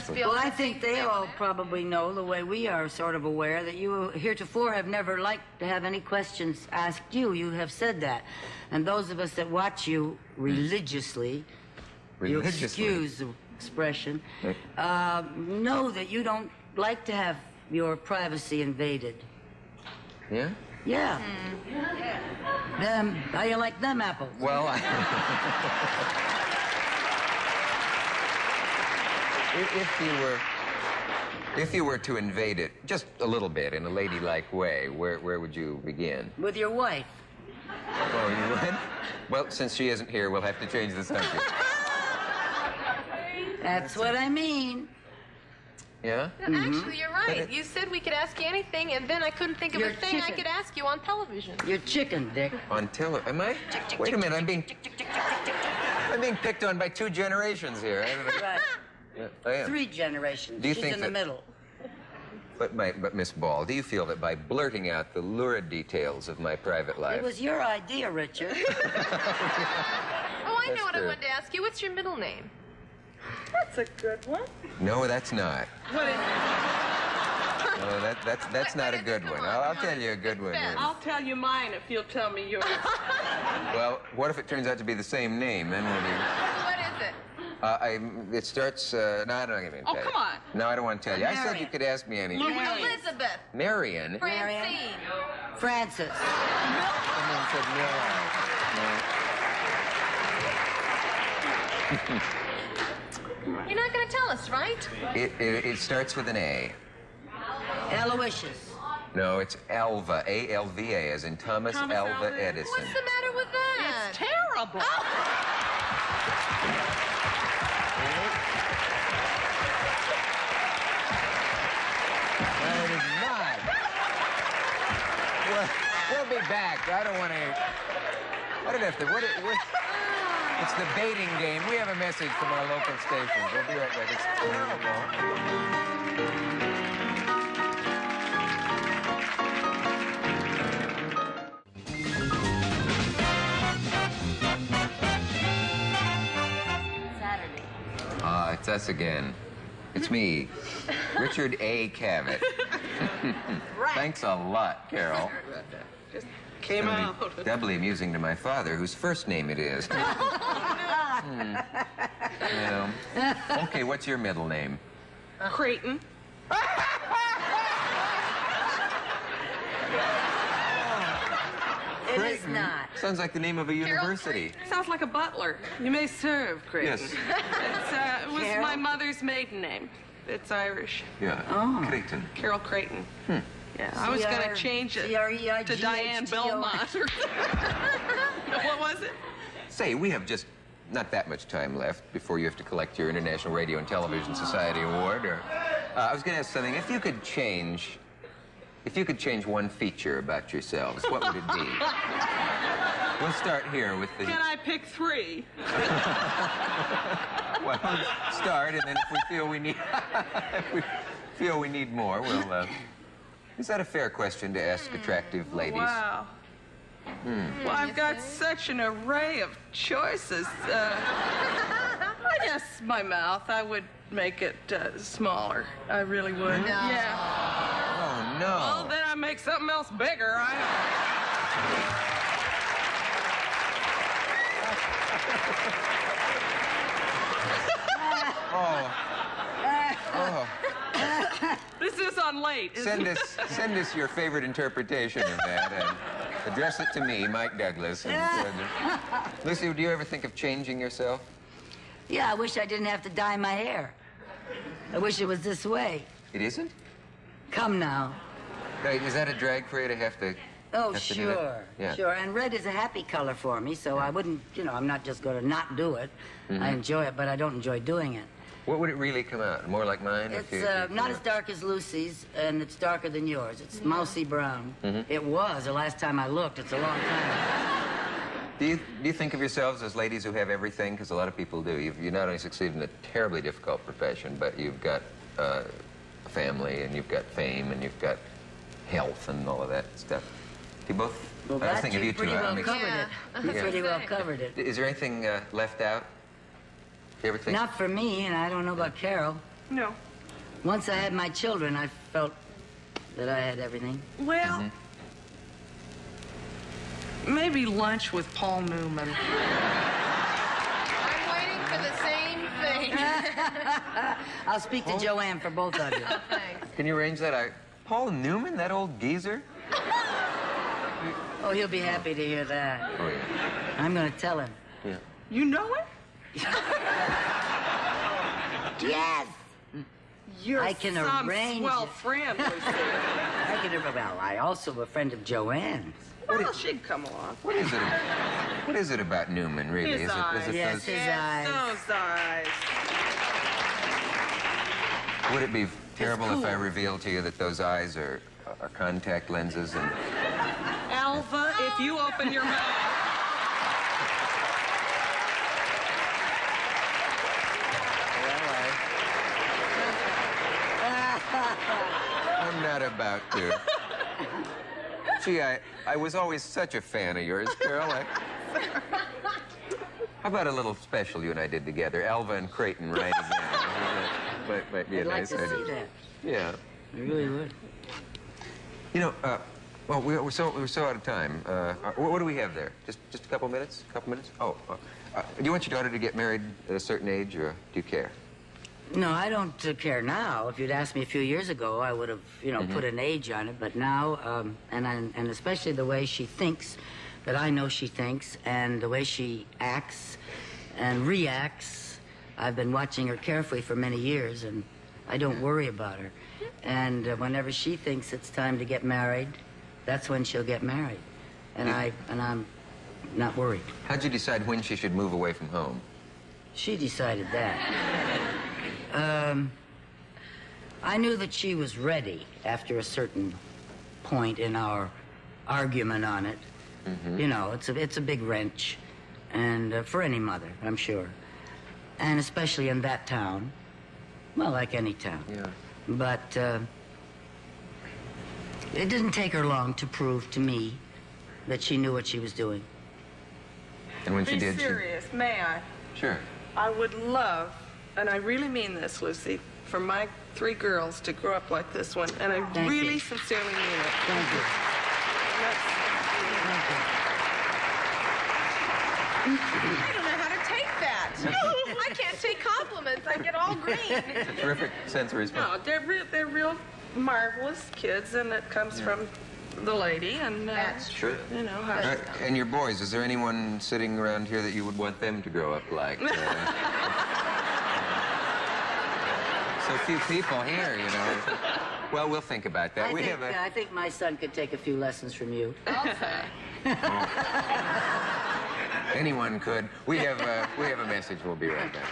Precisely. Well, I think they all probably know the way we are sort of aware that you heretofore have never liked to have any questions asked you. You have said that. And those of us that watch you religiously, you excuse the expression, know that you don't like to have your privacy invaded. Yeah? Yeah. How you like them apples? Well, if you were to invade it just a little bit in a ladylike way, where would you begin? With your wife. Oh, you would? Well, since she isn't here, we'll have to change the subject. That's what I mean. Yeah? No, actually, you're right. You said we could ask you anything, and then I couldn't think of a thing I could ask you on television. You're chicken, Dick. On television? Am I? Wait a minute, I'm being picked on by 2 generations here. Right. Yeah, I am. 3 generations. Do you She's think in the middle. But Miss Ball, do you feel that by blurting out the lurid details of my private life... It was your idea, Richard. Oh, I know what I wanted to ask you. What's your middle name? That's a good one. No, that's not. What is it? No, that's not a good one. I'll tell you a good one. I'll tell you mine if you'll tell me yours. Well, what if it turns out to be the same name? Then we'll be... What is it? It starts, no, I don't even tell you. Oh, come on. No, I don't want to tell you. I said you could ask me anything. Elizabeth. Marion? Francine. Francis. Someone said Marion. You're not going to tell us, right? It starts with an A. Aloysius. No, it's Alva. A-L-V-A, as in Thomas Alva Edison. What's the matter with that? It's terrible. It is not. We'll be back. I don't want to... I don't have to... It's the baiting game. We have a message from our local stations. We'll be right back. It's terrible. It's us again. It's me, Richard A. Cavett. Thanks a lot, Carol. Just came out. Doubly amusing to my father, whose first name it is. Yeah. Okay, what's your middle name? Creighton. It is not. Sounds like the name of a university. Sounds like a butler. You may serve, Creighton. Yes. It was my mother's maiden name. It's Irish. Yeah. Oh. Creighton. Carol Creighton. Yeah, I was going to change it to Diane Belmont. What was it? Say, we have just not that much time left before you have to collect your International Radio and Television Society Award. I was going to ask something. If you could change one feature about yourselves, what would it be? We'll start here with the... Can I pick 3? Well, start, and then if we feel we need more, we'll... Is that a fair question to ask attractive ladies? Wow. Well, I've got such an array of choices. I guess my mouth, I would make it smaller. I really would. No. Yeah. Oh, no. Well, then I make something else bigger. This is on late. Send us your favorite interpretation of that and address it to me, Mike Douglas. Lucy, do you ever think of changing yourself? Yeah, I wish I didn't have to dye my hair. I wish it was this way. It isn't? Come now. Right, is that a drag for you to have to... Oh, have to do sure. that? Yeah. Sure. And red is a happy color for me, so I wouldn't, I'm not just going to not do it. I enjoy it, but I don't enjoy doing it. What would it really come out? More like mine? It's not as dark as Lucy's, and it's darker than yours. It's mousy brown. It was the last time I looked. It's a long time. Do you think of yourselves as ladies who have everything? Because a lot of people do. You not only succeed in a terribly difficult profession, but you've got a family, and you've got fame, and you've got health, and all of that stuff. Do you both? Well, I was thinking of you pretty two. well covered it. You pretty well covered it. Is there anything left out? Do you ever think? Not for me, and I don't know about Carol. No. Once I had my children, I felt that I had everything. Well, maybe lunch with Paul Newman. I'm waiting for the same thing. I'll speak to Joanne for both of you. Oh, thanks. Can you arrange that? Paul Newman, that old geezer? Oh, he'll be happy to hear that. Oh, yeah. I'm going to tell him. Yeah. You know it? Yes! You're I can some arrange swell it. friend, Lucille. Well, I also a friend of Joanne's. Well, she'd come along. What is it about Newman, really? His eyes. Yes, those, his eyes. Those eyes. would it be terrible cool. if I revealed to you that those eyes are contact lenses and... Alva, if you open your mouth... I'm not about to. Gee, I was always such a fan of yours, Carol. How about a little special you and I did together? Alva and Creighton right again. Might be a I'd like nice to idea. see that. Yeah. I really would. You know, well, we're so out of time. What do we have there? Just a couple minutes? Oh, do you want your daughter to get married at a certain age, or do you care? No, I don't care now. If you'd asked me a few years ago, I would have, put an age on it. But now, and especially the way she thinks, that I know she thinks, and the way she acts and reacts, I've been watching her carefully for many years, and I don't worry about her. And whenever she thinks it's time to get married, that's when she'll get married. And I'm not worried. How'd you decide when she should move away from home? She decided that. I knew that she was ready after a certain point in our argument on it. You know, it's a big wrench, and for any mother, I'm sure, and especially in that town. Well, like any town. Yeah. But it didn't take her long to prove to me that she knew what she was doing. And when she Be did, serious, may I? Sure. I would love, and I really mean this, Lucy, for my 3 girls to grow up like this one, and I Thank really you. sincerely mean it. Thank you. I don't know how to take that. I can't take compliments. I get all green. It's a terrific sense of responsibility. No, they're real marvelous kids, and it comes from the lady, and That's true. you know how. And your boys, is there anyone sitting around here that you would want them to grow up like? So few people here, you know. Well, we'll think about that. I think my son could take a few lessons from you. Anyone could. We have a message. We'll be right back.